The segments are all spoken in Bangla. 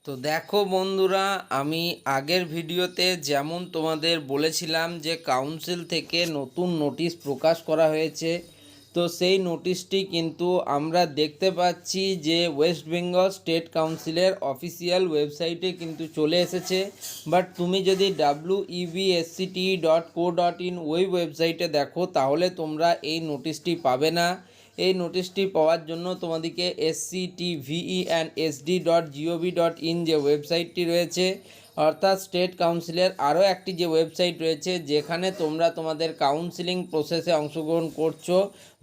তো দেখো বন্ধুরা, আমি আগের ভিডিওতে যেমন তোমাদের বলেছিলাম যে কাউন্সিল থেকে নতুন নোটিশ প্রকাশ করা হয়েছে। তো সেই নোটিশটি কিন্তু আমরা দেখতে পাচ্ছি যে ওয়েস্ট বেঙ্গল স্টেট কাউন্সিলের অফিসিয়াল ওয়েবসাইটে কিন্তু চলে এসেছে। বাট তুমি যদি websct.co.in ওই ওয়েবসাইটে দেখো তাহলে তোমরা এই নোটিশটি পাবে না। এই নোটিশটি পাওয়ার জন্য তোমাদেরকে sctveand sd.gov.in যে ওয়েবসাইটটি রয়েছে, অর্থাৎ স্টেট কাউন্সিলের আরও একটি যে ওয়েবসাইট রয়েছে যেখানে তোমরা তোমাদের কাউন্সিলিং প্রসেসে অংশগ্রহণ করছো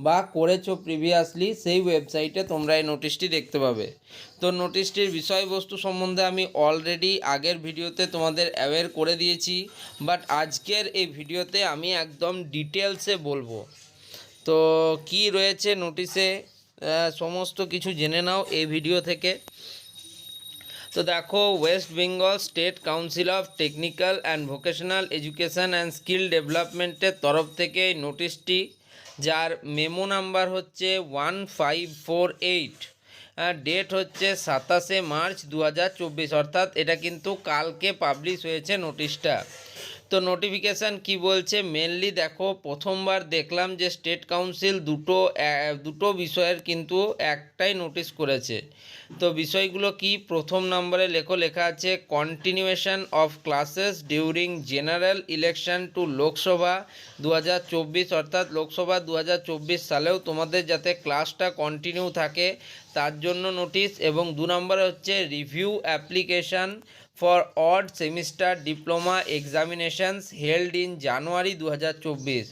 বা করেছো প্রিভিয়াসলি, সেই ওয়েবসাইটে তোমরা এই নোটিশটি দেখতে পাবে। তো নোটিশটির বিষয়বস্তু সম্বন্ধে আমি অলরেডি আগের ভিডিওতে তোমাদের অ্যাওয়্যার করে দিয়েছি, বাট আজকের এই ভিডিওতে আমি একদম ডিটেলসে বলবো। তো কি রয়েছে নোটিশে সমস্ত কিছু জেনে নাও এই ভিডিও থেকে। তো দেখো, West Bengal state council of technical and vocational education and skill ডেভেলপমেন্টের তরফ থেকে এই নোটিশটি, যার মেমো নাম্বার হচ্ছে 1548, ডেট হচ্ছে 27শে মার্চ 2024, অর্থাৎ এটা কিন্তু কালকে পাবলিশ হয়েছে নোটিশটা। তো নোটিফিকেশান কি বলছে মেনলি দেখো, প্রথমবার দেখলাম যে স্টেট কাউন্সিল দুটো বিষয়ের কিন্তু একটাই নোটিশ করেছে। তো বিষয়গুলো কি, প্রথম নম্বরে লেখা আছে continuation of classes during general election to Lok Sabha 2024, অর্থাৎ লোকসভা 2024 সালেও তোমাদের যাতে ক্লাসটা কন্টিনিউ থাকে তার জন্য নোটিশ। এবং 2 নম্বরে হচ্ছে review application for odd semester diploma examinations held in January 2024,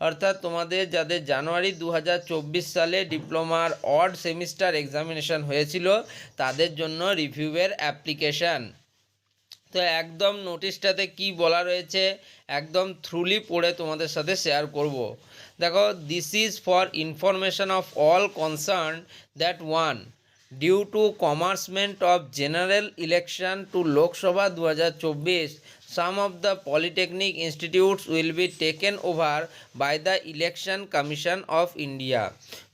অর্থাৎ তোমাদের যাদের জানুয়ারি 2024 সালে ডিপ্লোমার অড সেমিস্টার এক্সামিনেশন হয়েছিল তাদের জন্য রিভিউয়ের অ্যাপ্লিকেশান। তো একদম নোটিশটাতে কি বলা রয়েছে একদম থ্রুলি পড়ে তোমাদের সাথে শেয়ার করব। দেখো, this is for information of all concern that one, due to commencement of general election to Lok Sabha 2024, some of the polytechnic institutes will be taken over by the Election Commission of India।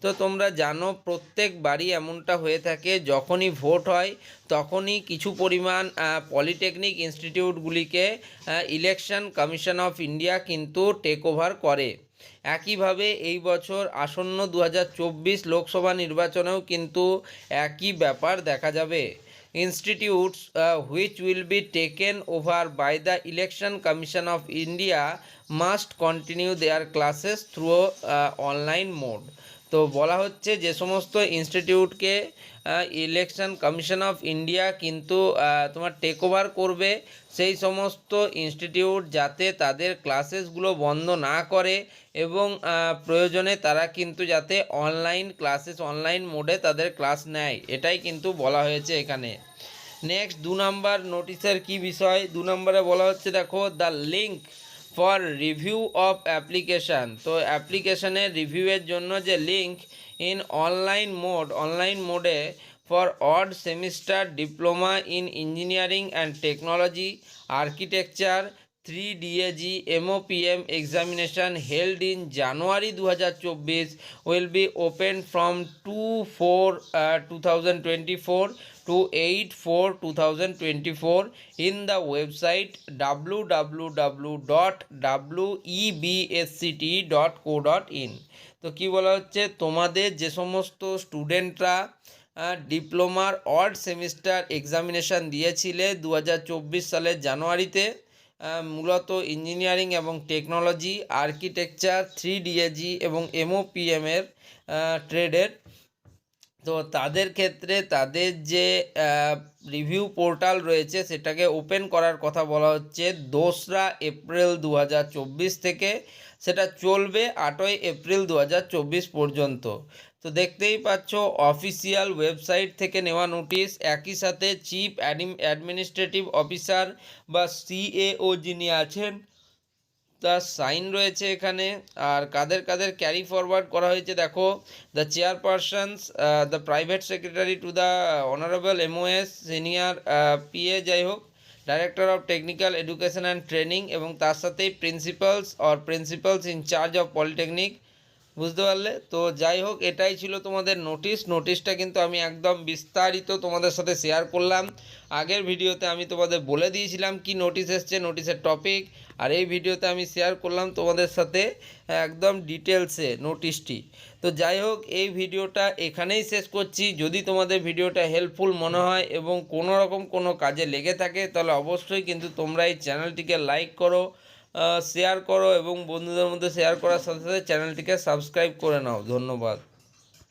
তো তোমরা জানো প্রত্যেকবারই এমনটা হয়ে থাকে, যখনই ভোট হয় তখনই কিছু পরিমাণ পলিটেকনিক ইনস্টিটিউটগুলিকে ইলেকশন কমিশন অফ ইন্ডিয়া কিন্তু টেক ওভার করে। একইভাবে এই বছর আসন্ন 2024 লোকসভা নির্বাচনেও কিন্তু একই ব্যাপার দেখা যাবে। Institutes which will be taken over by the Election commission of India must continue their classes through online mode. তো বলা হচ্ছে যে সমস্ত ইনস্টিটিউটকে ইলেকশন কমিশন অফ ইন্ডিয়া কিন্তু তোমার টেক ওভার করবে, সেই সমস্ত ইনস্টিটিউট যাতে তাদের ক্লাসেসগুলো বন্ধ না করে এবং প্রয়োজনে তারা কিন্তু যাতে অনলাইন ক্লাসেস অনলাইন মোডে তাদের ক্লাস নেয়, এটাই কিন্তু বলা হয়েছে এখানে। নেক্সট 2 নম্বর নোটিশের কি বিষয়, 2 নম্বরে বলা হচ্ছে দেখো, the link for review of application. তো অ্যাপ্লিকেশানের রিভিউয়ের জন্য যে লিঙ্ক ইন অনলাইন মোডে for odd semester diploma in engineering and technology architecture 3DAG MOPM examination held in January 2024 will be opened from 2/4/2024 to 8/4/2024 in the website www.websct.co.in। তো কি বলা হচ্ছে, তোমাদের যে সমস্ত স্টুডেন্টরা ডিপ্লোমার অড সেমিস্টার এক্সামিনেশান দিয়েছিলে 2024 সালের জানুয়ারিতে, মূলত ইঞ্জিনিয়ারিং এবং টেকনোলজি আর্কিটেকচার 3DAG এবং MOPMের ট্রেডের, তো তাদের ক্ষেত্রে তাদের যে রিভিউ পোর্টাল রয়েছে সেটাকে ওপেন করার কথা বলা হচ্ছে 2রা এপ্রিল 2024 থেকে, সেটা চলবে 8ই এপ্রিল 2024 পর্যন্ত। তো দেখতেই পাচ্ছ অফিসিয়াল ওয়েবসাইট থেকে নেওয়া নোটিশ, একই সাথে চিফ অ্যাডমিনিস্ট্রেটিভ অফিসার বা CAO যিনি আছেন তার সাইন রয়েছে এখানে। আর কাদের ক্যারি ফরওয়ার্ড করা হয়েছে দেখো, the chairpersons, the private secretary to the honourable MOS senior PA, যাই হোক, director of technical education and training, এবং তার সাথেই principals in charge of polytechnic বুঝতে পারলে? তো যাই হোক, এটাই ছিল তোমাদের নোটিশটা কিন্তু আমি একদম বিস্তারিত তোমাদের সাথে শেয়ার করলাম। আগের ভিডিওতে আমি তোমাদের বলে দিয়েছিলাম কি নোটিশ এসছে, নোটিশের টপিক, আর এই ভিডিওতে আমি শেয়ার করলাম তোমাদের সাথে একদম ডিটেলসে নোটিশটি। তো যাই হোক, এই ভিডিওটা এখানেই শেষ করছি। যদি তোমাদের ভিডিওটা হেল্পফুল মনে হয় এবং কোনো রকম কোনো কাজে লেগে থাকে, তাহলে অবশ্যই কিন্তু তোমরা এই চ্যানেলটিকে লাইক করো, শেয়ার করো এবং বন্ধুদের মধ্যে শেয়ার করার সাথে সাথে চ্যানেলটিকে সাবস্ক্রাইব করে নাও। ধন্যবাদ।